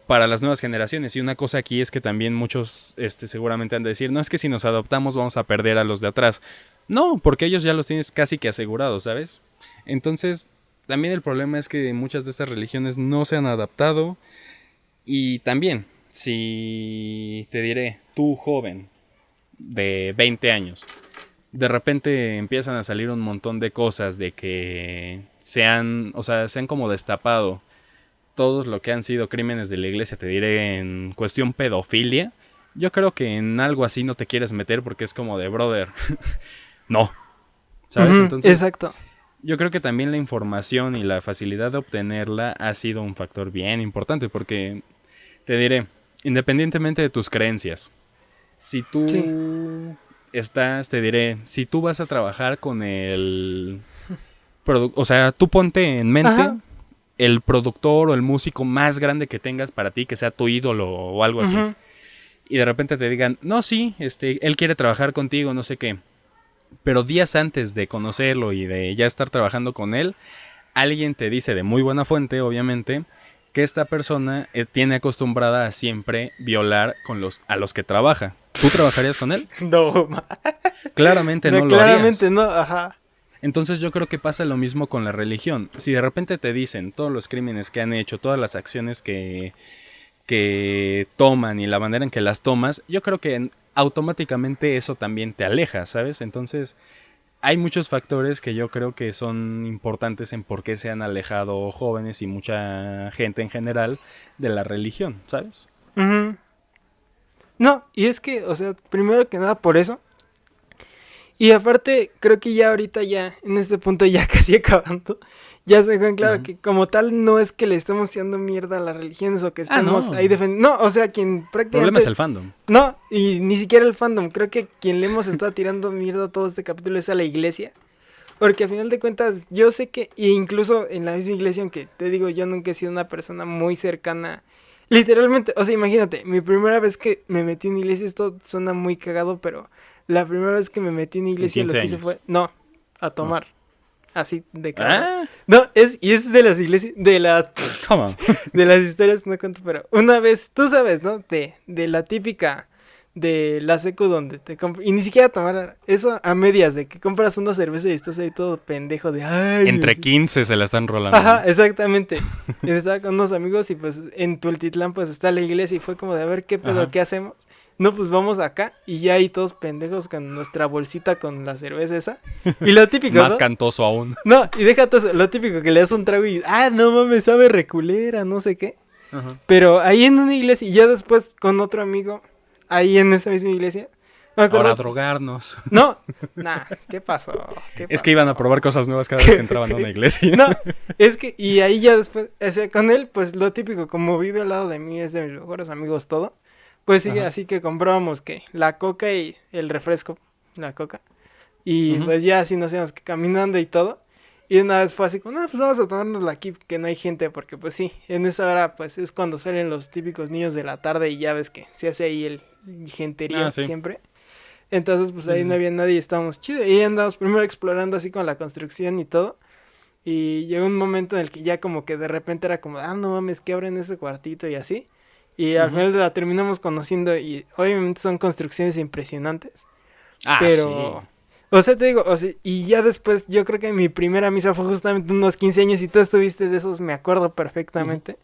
para las nuevas generaciones. Y una cosa aquí es que también muchos seguramente han de decir, no es que si nos adaptamos vamos a perder a los de atrás. No, porque ellos ya los tienes casi que asegurados, ¿sabes? Entonces, también el problema es que muchas de estas religiones no se han adaptado. Y también, si te diré, tú joven, de 20 años. De repente empiezan a salir un montón de cosas de que se han como destapado todos lo que han sido crímenes de la iglesia, te diré en cuestión pedofilia. Yo creo que en algo así no te quieres meter porque es como de brother. No, ¿sabes? Entonces, exacto. yo creo que también la información y la facilidad de obtenerla ha sido un factor bien importante porque, te diré, independientemente de tus creencias, si tú Sí. te diré, si tú vas a trabajar con o sea, tú ponte en mente Ajá. el productor o el músico más grande que tengas para ti, que sea tu ídolo o algo así, Ujú. y de repente te digan, no, sí, él quiere trabajar contigo, no sé qué, pero días antes de conocerlo y de ya estar trabajando con él, alguien te dice de muy buena fuente, obviamente, que esta persona tiene acostumbrada a siempre violar a los que trabaja. ¿Tú trabajarías con él? No, Claramente no, no lo harías. claramente no, ajá. Entonces yo creo que pasa lo mismo con la religión. Si de repente te dicen todos los crímenes que han hecho, todas las acciones que toman y la manera en que las tomas, yo creo que automáticamente eso también te aleja, ¿sabes? Entonces hay muchos factores que yo creo que son importantes en por qué se han alejado jóvenes y mucha gente en general de la religión, ¿sabes? Ujú. No, y es que, o sea, primero que nada por eso. Y aparte, creo que ya ahorita ya, en este punto ya casi acabando, ya se dejó en claro Ujú. que como tal no es que le estemos tirando mierda a las religiones o que Ah, estemos ahí no. defendiendo. No, o sea, quien El problema es prácticamente... el fandom. No, y ni siquiera el fandom. Creo que quien le hemos estado tirando mierda todo este capítulo es a la iglesia. Porque a final de cuentas, yo sé que, e incluso en la misma iglesia, aunque te digo, yo nunca he sido una persona muy cercana. Literalmente, o sea, imagínate, mi primera vez que me metí en iglesia, esto suena muy cagado, pero la primera vez que me metí en En iglesia lo 15 que hice años. fue, no, a No. tomar, así de cabrón. Ah, No, y es de las iglesias, ¿cómo? de las historias, no cuento, pero una vez, tú sabes, ¿no? De la típica de la secu donde te compras, y ni siquiera tomar eso a medias, de que compras una cerveza y estás ahí todo pendejo de, ay, Entre Dios. 15 se la están rolando, ¿no? Ajá, exactamente. Y estaba con unos amigos y pues en Tultitlán pues está la iglesia y fue como de a ver qué pedo, Ajá. qué hacemos. No, pues vamos acá y ya ahí todos pendejos con nuestra bolsita con la cerveza esa. Y lo típico, Más ¿no? cantoso aún. No, y déjate eso, lo típico que le das un trago y, ah, no mames, sabe reculera, no sé qué. Ajá. Pero ahí en una iglesia y ya después con otro amigo, ahí en esa misma iglesia, me Ahora a acuerdo, drogarnos. no, nah, ¿qué pasó? ¿Qué Es que iban a pasó? probar cosas nuevas cada vez que entraban a una iglesia. No, es que, y ahí ya después, o sea, con él, pues lo típico, como vive al lado de mí, es de mis mejores amigos todo, pues sí, Ajá. así que comprábamos que la coca y el refresco, la coca, y Ujú. pues ya así nos íbamos que caminando y todo, y una vez fue así como, no, pues vamos a tomárnosla aquí, que no hay gente, porque pues sí, en esa hora pues es cuando salen los típicos niños de la tarde y ya ves que se hace ahí el Ah, genterío sí. siempre. Entonces, pues Sí, ahí sí, no sí. había nadie y estábamos chido. Y ahí andamos primero explorando así con la construcción y todo. Y llegó un momento en el que ya como que de repente era como, ah, no mames, que abren ese cuartito y así. Y al Ujú. final la terminamos conociendo y obviamente son construcciones impresionantes. Ah, sí. Pero, o sea, te digo, o sea, y ya después yo creo que mi primera misa fue justamente unos 15 años y tú estuviste de esos, me acuerdo Ujú. perfectamente.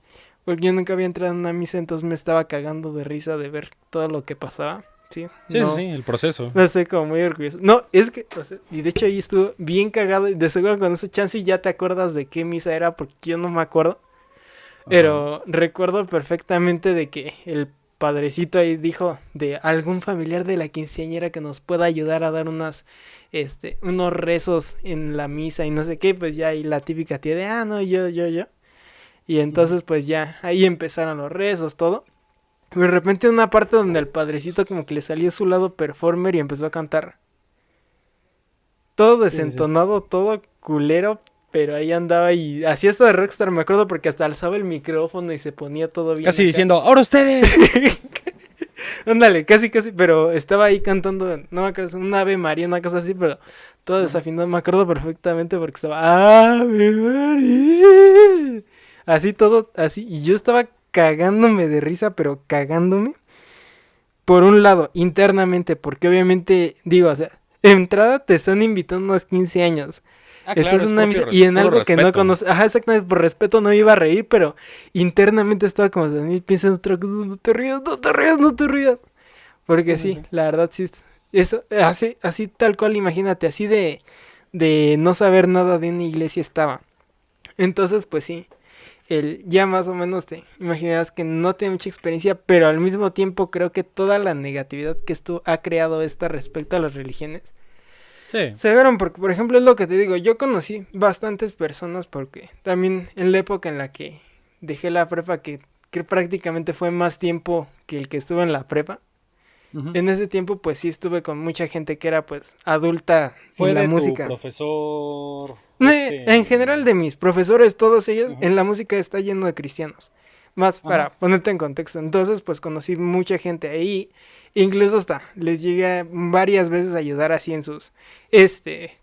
Porque yo nunca había entrado en una misa, entonces me estaba cagando de risa de ver todo lo que pasaba. Sí, Sí, sí, no, sí, el proceso. no estoy como muy orgulloso. No, es que, o sea, y de hecho ahí estuvo bien cagado. Y de seguro con ese chance ya te acuerdas de qué misa era, porque yo no me acuerdo. Ajá. Pero recuerdo perfectamente de que el padrecito ahí dijo de algún familiar de la quinceañera que nos pueda ayudar a dar unos rezos en la misa y no sé qué. Pues ya ahí la típica tía de, ah, no, yo. Y Ujú. entonces pues ya, ahí empezaron los rezos, todo. Y de repente una parte donde el padrecito como que le salió su lado performer y empezó a cantar todo Sí, sí, sí. desentonado, todo culero, pero ahí andaba y hacía hasta de Rockstar, me acuerdo, porque hasta alzaba el micrófono y se ponía todo bien Casi acá. diciendo, ¡ahora ustedes! Ándale, casi, casi, pero estaba ahí cantando, no me acuerdo, un Ave María, una cosa así, pero todo Ujú. desafinado, me acuerdo perfectamente porque estaba Ave María. Así todo, así, y yo estaba cagándome de risa, pero cagándome. Por un lado, internamente, porque obviamente, digo, o sea, de entrada te están invitando a unos 15 años. Ah, Estás claro, en es una misa y en puro algo que no respeto. conoces. Ajá, exactamente, por respeto no iba a reír, pero internamente estaba como Daniel, piensa en otra cosa, no te rías, no te rías, no te rías. Sí, Porque sí, sí, sí. la verdad sí. Eso, así tal cual, imagínate, así de no saber nada de una iglesia estaba. Entonces, pues sí, ya más o menos te imaginarás que no tiene mucha experiencia, pero al mismo tiempo creo que toda la negatividad que esto ha creado esta respecto a las religiones Sí. se dieron porque, por ejemplo, es lo que te digo, yo conocí bastantes personas porque también en la época en la que dejé la prepa, que prácticamente fue más tiempo que el que estuve en la prepa, Ujú. en ese tiempo pues sí estuve con mucha gente que era pues adulta Fue en la de tu música. profesor, En general de mis profesores, todos ellos, Ujú. en la música está lleno de cristianos. Más Ajá. para ponerte en contexto. Entonces, pues conocí mucha gente ahí. Incluso hasta les llegué varias veces a ayudar así en sus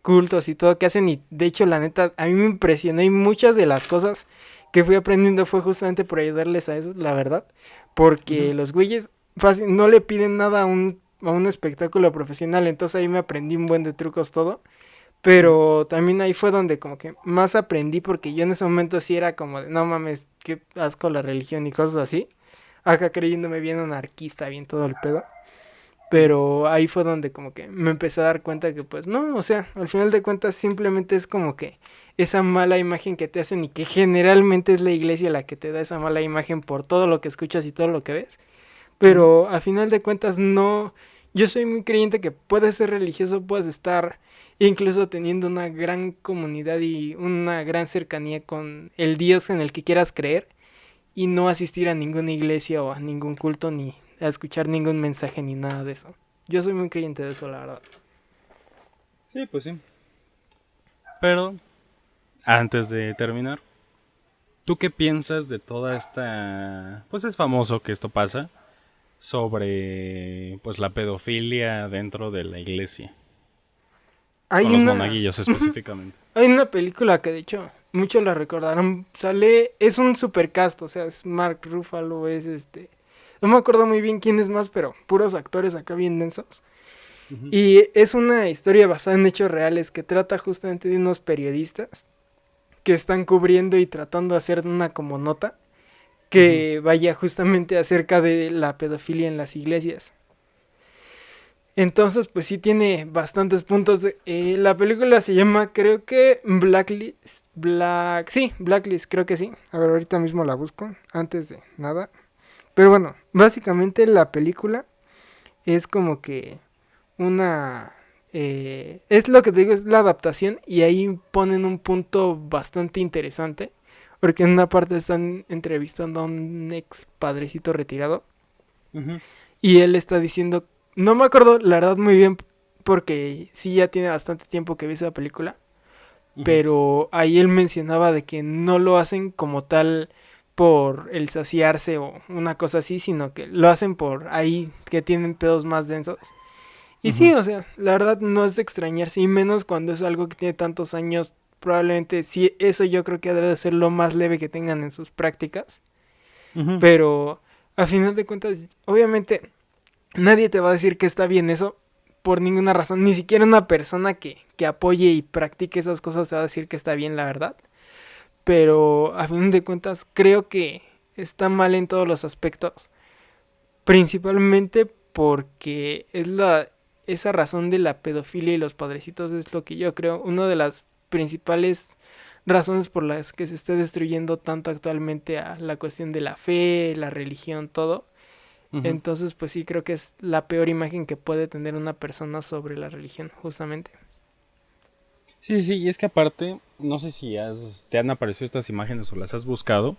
cultos y todo que hacen. Y de hecho, la neta, a mí me impresionó y muchas de las cosas que fui aprendiendo fue justamente por ayudarles a eso, la verdad. Porque Ujú. los güeyes fácil, no le piden nada a un espectáculo profesional. Entonces ahí me aprendí un buen de trucos todo. Ujú. Pero también ahí fue donde como que más aprendí porque yo en ese momento sí era como de, no mames, qué asco la religión y cosas así. Acá creyéndome bien anarquista, bien todo el pedo. Ujú. Pero ahí fue donde como que me empecé a dar cuenta que pues no, o sea, al final de cuentas simplemente es como que esa mala imagen que te hacen y que generalmente es la iglesia la que te da esa mala imagen por todo lo que escuchas y todo lo que ves. Ujú. Pero a final de cuentas no, yo soy muy creyente que puedes ser religioso, puedes estar incluso teniendo una gran comunidad y una gran cercanía con el Dios en el que quieras creer y no asistir a ninguna iglesia o a ningún culto ni a escuchar ningún mensaje ni nada de eso. Yo soy muy creyente de eso, la verdad. Sí, pues sí. Pero, antes de terminar, ¿tú qué piensas de toda esta... Pues es famoso que esto pasa sobre pues la pedofilia dentro de la iglesia, con Hay los una monaguillos específicamente. hay una película que de hecho muchos la recordarán, sale, es un supercast, o sea, es Mark Ruffalo, es no me acuerdo muy bien quién es más, pero puros actores acá bien densos. Ujú. Y es una historia basada en hechos reales que trata justamente de unos periodistas que están cubriendo y tratando de hacer una como nota Ujú. que vaya justamente acerca de la pedofilia en las iglesias. Entonces, pues sí tiene bastantes puntos. La película se llama, creo que Blacklist. Sí, Blacklist, creo que sí. A ver, ahorita mismo la busco, antes de nada. Pero bueno, básicamente la película es como que una... es lo que te digo, es la adaptación y ahí ponen un punto bastante interesante. Porque en una parte están entrevistando a un ex padrecito retirado. Ujú. Y él está diciendo, no me acuerdo la verdad muy bien porque sí ya tiene bastante tiempo que vi esa película. Ujú. Pero ahí él mencionaba de que no lo hacen como tal por el saciarse o una cosa así, sino que lo hacen por ahí que tienen pedos más densos. Y Ujú. sí, o sea, la verdad no es de extrañarse, y menos cuando es algo que tiene tantos años. Probablemente sí, eso yo creo que debe de ser lo más leve que tengan en sus prácticas. Ujú. Pero a final de cuentas, obviamente nadie te va a decir que está bien eso por ninguna razón. Ni siquiera una persona que apoye y practique esas cosas te va a decir que está bien, la verdad. Pero a fin de cuentas creo que está mal en todos los aspectos. Principalmente porque es esa razón de la pedofilia y los padrecitos es lo que yo creo una de las principales razones por las que se está destruyendo tanto actualmente a la cuestión de la fe, la religión, todo. Ujú. Entonces, pues sí creo que es la peor imagen que puede tener una persona sobre la religión, justamente. Sí, sí, sí, y es que aparte, no sé si te han aparecido estas imágenes o las has buscado,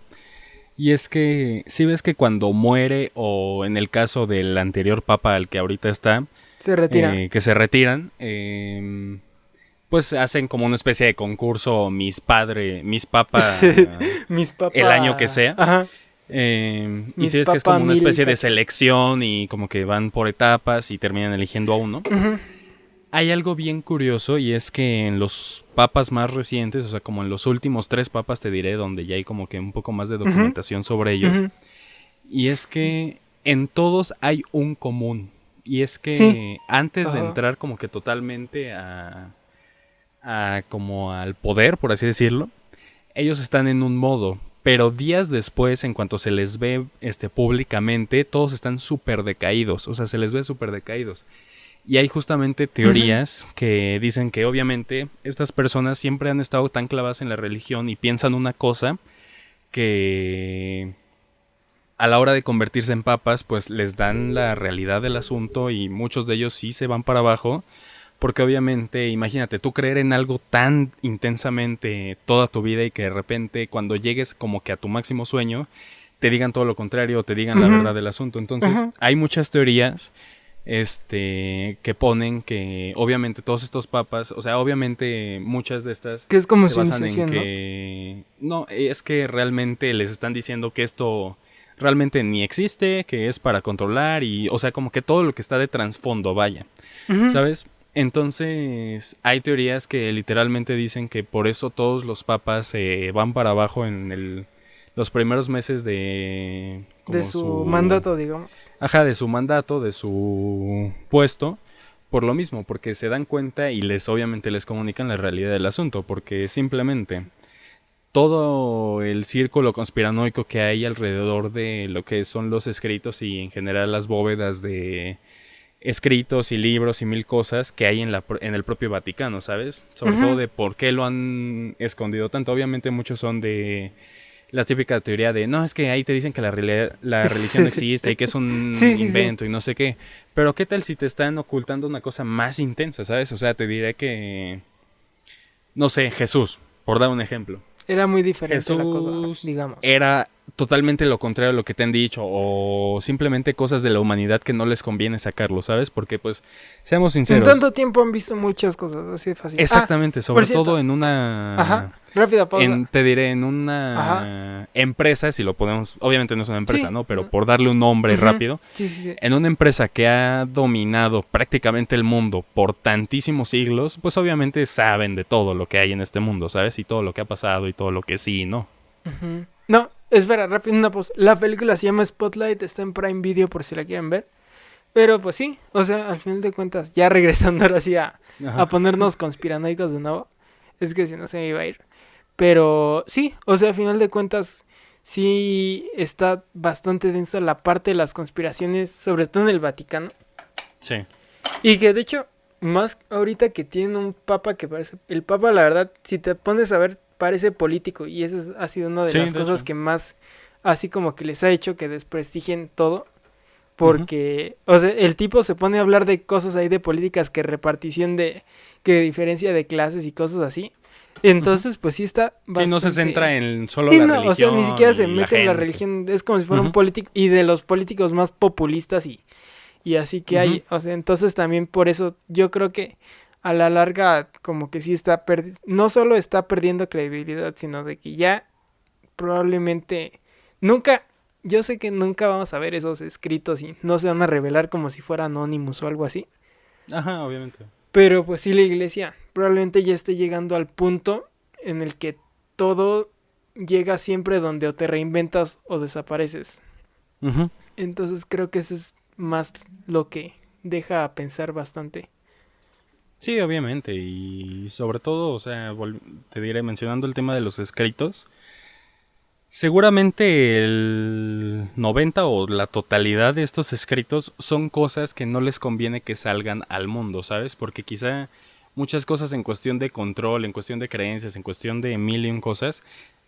y es que si ves que cuando muere, o en el caso del anterior papa al que ahorita está, Se retira. que se retiran, pues hacen como una especie de concurso Miss Papa Mis el año que papa. sea. Ajá. Y Mis si ves que es papa como una mil especie de cacho. selección y como que van por etapas y terminan eligiendo a uno. Ujú, Hay algo bien curioso y es que en los papas más recientes, o sea, como en los últimos tres papas te diré, donde ya hay como que un poco más de ujú, documentación sobre ellos, ujú. y es que en todos hay un común. Y es Sí. que antes de Ajá. entrar como que totalmente como al poder, por así decirlo, ellos están en un modo, pero días después, en cuanto se les ve públicamente, todos están súper decaídos, o sea, se les ve súper decaídos. Y hay justamente teorías que dicen que obviamente estas personas siempre han estado tan clavadas en la religión y piensan una cosa que a la hora de convertirse en papas pues les dan la realidad del asunto y muchos de ellos sí se van para abajo. Porque obviamente, imagínate, tú creer en algo tan intensamente toda tu vida y que de repente cuando llegues como que a tu máximo sueño, te digan todo lo contrario o te digan la verdad del asunto. Entonces, hay muchas teorías que ponen que obviamente todos estos papas, o sea, obviamente muchas de estas Que es como se su basan en iniciación, que no, es que realmente les están diciendo que esto realmente ni existe, que es para controlar y, o sea, como que todo lo que está de trasfondo, vaya. ¿no? ¿Sabes? Entonces, hay teorías que literalmente dicen que por eso todos los papas se van para abajo en los primeros meses de De como su su mandato, digamos. ajá, de su mandato, de su puesto, por lo mismo, porque se dan cuenta y les obviamente les comunican la realidad del asunto, porque simplemente todo el círculo conspiranoico que hay alrededor de lo que son los escritos y en general las bóvedas de escritos y libros y mil cosas que hay en el propio Vaticano, ¿sabes? Sobre todo de por qué lo han escondido tanto. Obviamente muchos son de la típica teoría de, no, es que ahí te dicen que la religión no existe y que es un Sí, sí, sí. invento y no sé qué. Pero ¿qué tal si te están ocultando una cosa más intensa, ¿sabes? O sea, te diré que, no sé, Jesús, por dar un ejemplo. Era muy diferente la cosa, Jesús digamos. era totalmente lo contrario a lo que te han dicho o simplemente cosas de la humanidad que no les conviene sacarlo, ¿sabes? Porque pues, seamos En sinceros, tanto tiempo han visto muchas cosas, así de fácil. Ah, exactamente, por sobre todo cierto. en Ajá, una rápida pausa. te diré, en Ajá, una empresa, si lo podemos, obviamente no es una empresa, sí. ¿no? Pero por darle un nombre Ujú, rápido, sí, sí, sí. en una empresa que ha dominado prácticamente el mundo por tantísimos siglos, pues obviamente saben de todo lo que hay en este mundo, ¿sabes? Y todo lo que ha pasado y todo lo que sí y no. Ujú. No, espera, rápido una pausa. La película se llama Spotlight, está en Prime Video por si la quieren ver. Pero pues sí, o sea, al final de cuentas, ya regresando ahora sí a Ajá. ponernos conspiranoicos de nuevo. Es que si no se me iba a ir. Pero sí, o sea, al final de cuentas, sí está bastante densa la parte de las conspiraciones, sobre todo en el Vaticano. Sí. Y que de hecho, más ahorita que tienen un papa que parece... El papa, la verdad, si te pones a ver, parece político. Y eso ha sido una de Sí, las de cosas hecho. que más, así como que les ha hecho que desprestigien todo. Ujú. Porque, o sea, el tipo se pone a hablar de cosas ahí de políticas, que repartición de, que diferencia de clases y cosas así. Ujú. Entonces, pues sí está Sí, no se bastante... centra en solo Sí, la no, o sea, ni religión siquiera se y la mete en la gente. religión, es como si fuera un Ujú, político, y de los políticos más populistas y así que ujú. hay. O sea, entonces también por eso yo creo que a la larga como que sí está no solo está perdiendo credibilidad, sino de que ya probablemente nunca, yo sé que nunca vamos a ver esos escritos y no se van a revelar como si fuera Anonymous o algo así. Ajá, obviamente. Pero pues sí, la iglesia probablemente ya esté llegando al punto en el que todo llega siempre donde o te reinventas o desapareces. Ujú. Entonces creo que eso es más lo que deja a pensar bastante. Sí, obviamente. Y sobre todo, o sea, te diré, mencionando el tema de los escritos, seguramente el 90 o la totalidad de estos escritos son cosas que no les conviene que salgan al mundo, ¿sabes? Porque quizá muchas cosas en cuestión de control, en cuestión de creencias, en cuestión de mil y un cosas,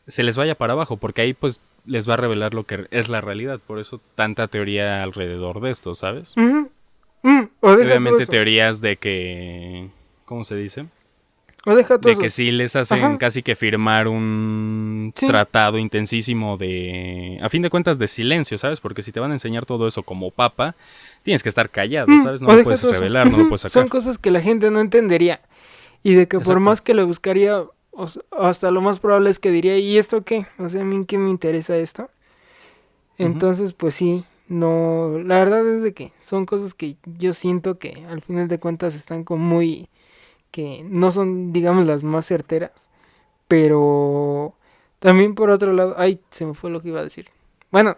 se les vaya para abajo, porque ahí pues les va a revelar lo que es la realidad. Por eso tanta teoría alrededor de esto, ¿sabes? Ujú. O Y deja todo obviamente eso. teorías de que, ¿cómo se dice? O deja todo De que eso. sí les hacen Ajá. casi que firmar un Sí. tratado intensísimo de, a fin de cuentas, de silencio, ¿sabes? Porque si te van a enseñar todo eso como papa, tienes que estar callado, ¿sabes? No O lo deja puedes todo eso. revelar, no lo Ujú. puedes Son sacar. cosas que la gente no entendería. Y de que por Exacto. más que lo buscaría, hasta lo más probable es que diría, ¿y esto qué? O sea, a mí qué me interesa esto. Ujú. Entonces, pues sí, no, la verdad es de que son cosas que yo siento que al final de cuentas están como muy, que no son, digamos, las más certeras, pero también por otro lado, ay, se me fue lo que iba a decir. Bueno,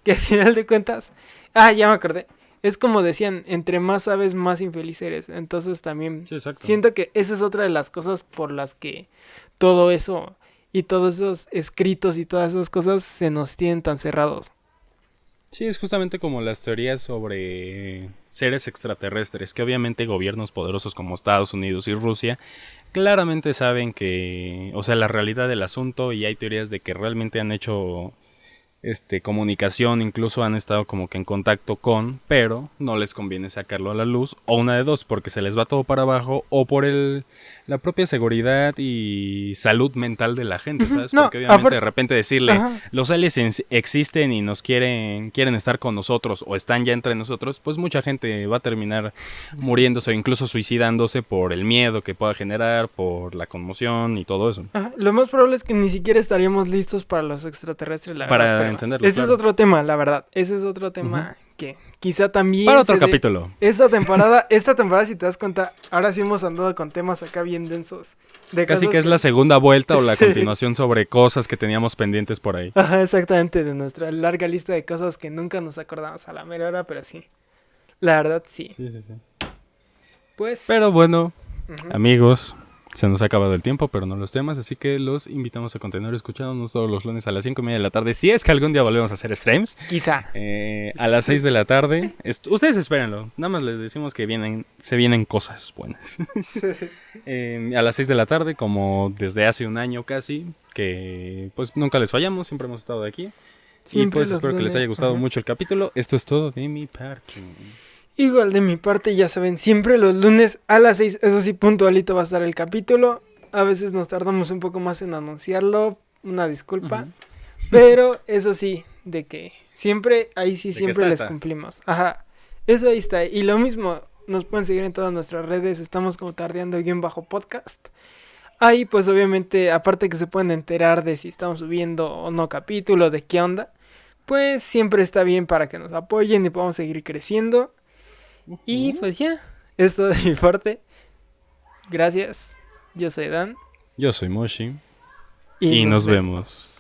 que al final de cuentas, ya me acordé. Es como decían, entre más sabes, más infeliz eres. Entonces también Sí, exacto. siento que esa es otra de las cosas por las que todo eso y todos esos escritos y todas esas cosas se nos tienen tan cerrados. Sí, es justamente como las teorías sobre seres extraterrestres, que obviamente gobiernos poderosos como Estados Unidos y Rusia claramente saben que, o sea, la realidad del asunto, y hay teorías de que realmente han hecho comunicación, incluso han estado como que en contacto con, pero no les conviene sacarlo a la luz, o una de dos, porque se les va todo para abajo, o por la propia seguridad y salud mental de la gente, ¿sabes? No, Porque obviamente de aparte, repente decirle, ajá. los aliens existen y nos quieren estar con nosotros, o están ya entre nosotros, pues mucha gente va a terminar muriéndose o incluso suicidándose por el miedo que pueda generar, por la conmoción y todo eso. Ajá, lo más probable es que ni siquiera estaríamos listos para los extraterrestres, la verdad, Para pero entenderlo, ese es claro. otro tema, la verdad. Ese es otro Ujú. tema que quizá Para también otro capítulo. esta temporada, si te das cuenta, ahora sí hemos andado con temas acá bien densos. De Casi que cosas es la segunda vuelta o la continuación sobre cosas que teníamos pendientes por ahí. Ajá, exactamente, de nuestra larga lista de cosas que nunca nos acordamos a la mera hora, pero sí. La verdad, sí. Sí, sí, sí. Pero Pues... bueno, ujú. amigos, se nos ha acabado el tiempo, pero no los temas, así que los invitamos a continuar escuchándonos todos los lunes a las 5:30 de la tarde. Si es que algún día volvemos a hacer streams, Quizá. a las 6 de la tarde. Ustedes espérenlo, nada más les decimos que se vienen cosas buenas. A las 6 de la tarde, como desde hace un año casi, que pues nunca les fallamos, siempre hemos estado aquí. Y Siempre pues los espero que les haya lunes. gustado Ajá. mucho el capítulo. Esto es todo de mi parte. Igual de mi parte, ya saben, siempre los lunes a las 6, eso sí, puntualito va a estar el capítulo. A veces nos tardamos un poco más en anunciarlo, una disculpa. Ujú. Pero eso sí, de que siempre, ahí sí, De que siempre les está. cumplimos. Ajá, eso ahí está. Y lo mismo, nos pueden seguir en todas nuestras redes, estamos como tardeando_podcast. Ahí pues obviamente, aparte que se pueden enterar de si estamos subiendo o no capítulo, de qué onda, pues siempre está bien para que nos apoyen y podamos seguir creciendo. Y Ujú. pues ya, esto de mi parte. Gracias, yo soy Dan Yo soy Moshi y y nos nos vemos. vemos.